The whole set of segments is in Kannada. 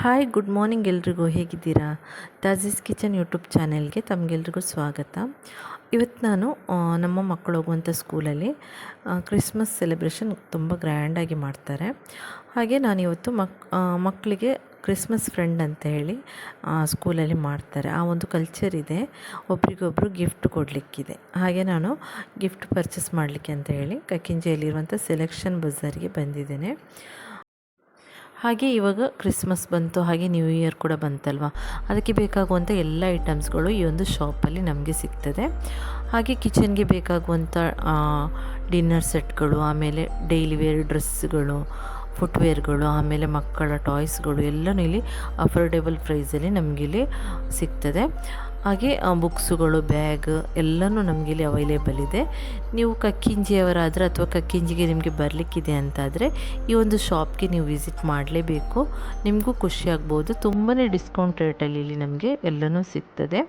ಹಾಯ್ ಗುಡ್ ಮಾರ್ನಿಂಗ್ ಎಲ್ರಿಗೂ, ಹೇಗಿದ್ದೀರಾ? ತಾಜೀಸ್ ಕಿಚನ್ ಯೂಟ್ಯೂಬ್ ಚಾನೆಲ್ಗೆ ತಮಗೆಲ್ರಿಗೂ ಸ್ವಾಗತ. ಇವತ್ತು ನಾನು ನಮ್ಮ ಮಕ್ಕಳು ಹೋಗುವಂಥ ಸ್ಕೂಲಲ್ಲಿ ಕ್ರಿಸ್ಮಸ್ ಸೆಲೆಬ್ರೇಷನ್ ತುಂಬ ಗ್ರ್ಯಾಂಡಾಗಿ ಮಾಡ್ತಾರೆ. ಹಾಗೆ ನಾನಿವತ್ತು ಮಕ್ಕಳಿಗೆ ಕ್ರಿಸ್ಮಸ್ ಫ್ರೆಂಡ್ ಅಂತ ಹೇಳಿ ಸ್ಕೂಲಲ್ಲಿ ಮಾಡ್ತಾರೆ. ಆ ಒಂದು ಕಲ್ಚರ್ ಇದೆ, ಒಬ್ರಿಗೊಬ್ಬರು ಗಿಫ್ಟ್ ಕೊಡಲಿಕ್ಕಿದೆ. ಹಾಗೆ ನಾನು ಗಿಫ್ಟ್ ಪರ್ಚೇಸ್ ಮಾಡಲಿಕ್ಕೆ ಅಂತ ಹೇಳಿ ಕಕ್ಕಿಂಜೆಯಲ್ಲಿರುವಂಥ ಸೆಲೆಕ್ಷನ್ ಬಜಾರಿಗೆ ಬಂದಿದ್ದೇನೆ. ಹಾಗೆ ಇವಾಗ ಕ್ರಿಸ್ಮಸ್ ಬಂತು, ಹಾಗೆ ನ್ಯೂ ಇಯರ್ ಕೂಡ ಬಂತಲ್ವ, ಅದಕ್ಕೆ ಬೇಕಾಗುವಂಥ ಎಲ್ಲ ಐಟಮ್ಸ್ಗಳು ಈ ಒಂದು ಶಾಪಲ್ಲಿ ನಮಗೆ ಸಿಗ್ತದೆ. ಹಾಗೆ ಕಿಚನ್ಗೆ ಬೇಕಾಗುವಂಥ ಡಿನ್ನರ್ ಸೆಟ್ಗಳು, ಆಮೇಲೆ ಡೈಲಿ ವೇರ್ ಡ್ರೆಸ್ಗಳು, ಫುಟ್ವೇರ್ಗಳು, ಆಮೇಲೆ ಮಕ್ಕಳ ಟಾಯ್ಸ್ಗಳು ಎಲ್ಲನೂ ಇಲ್ಲಿ ಅಫೋರ್ಡೆಬಲ್ ಪ್ರೈಸಲ್ಲಿ ನಮಗಿಲ್ಲಿ ಸಿಗ್ತದೆ. ಹಾಗೆ ಬುಕ್ಸುಗಳು, ಬ್ಯಾಗ್ ಎಲ್ಲನೂ ನಮಗಿಲ್ಲಿ ಅವೈಲೇಬಲ್ ಇದೆ. ನೀವು ಕಕ್ಕಿಂಜಿಯವರಾದರೆ ಅಥವಾ ಕಕ್ಕಿಂಜಿಗೆ ನಿಮಗೆ ಬರಲಿಕ್ಕಿದೆ ಅಂತಾದರೆ ಈ ಒಂದು ಶಾಪ್ಗೆ ನೀವು ವಿಸಿಟ್ ಮಾಡಲೇಬೇಕು. ನಿಮಗೂ ಖುಷಿ ಆಗ್ಬೋದು. ತುಂಬಾ ಡಿಸ್ಕೌಂಟ್ ರೇಟಲ್ಲಿ ಇಲ್ಲಿ ನಮಗೆ ಎಲ್ಲನೂ ಸಿಗ್ತದೆ.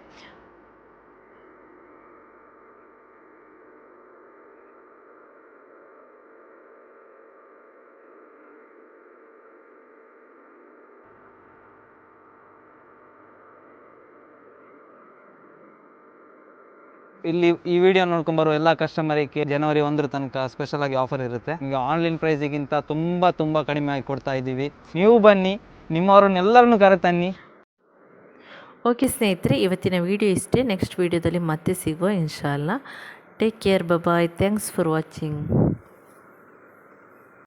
ಇಲ್ಲಿ ಈ ವಿಡಿಯೋ ನೋಡ್ಕೊಂಬರೋ ಎಲ್ಲ ಕಸ್ಟಮರಿಗೆ ಜನವರಿ 1 ತನಕ ಸ್ಪೆಷಲ್ ಆಗಿ ಆಫರ್ ಇರುತ್ತೆ. ಈಗ ಆನ್ಲೈನ್ ಪ್ರೈಸಿಗಿಂತ ತುಂಬ ಕಡಿಮೆ ಆಗಿ ಕೊಡ್ತಾ ಇದ್ದೀವಿ. ನೀವು ಬನ್ನಿ, ನಿಮ್ಮವರನ್ನೆಲ್ಲರನ್ನು ಕರೆತನ್ನಿ. ಓಕೆ ಸ್ನೇಹಿತರೆ, ಇವತ್ತಿನ ವಿಡಿಯೋ ಇಷ್ಟೇ. ನೆಕ್ಸ್ಟ್ ವಿಡಿಯೋದಲ್ಲಿ ಮತ್ತೆ ಸಿಗುವ ಇನ್ಶಾಲ್ಲ. Take care, bye. Thanks for watching.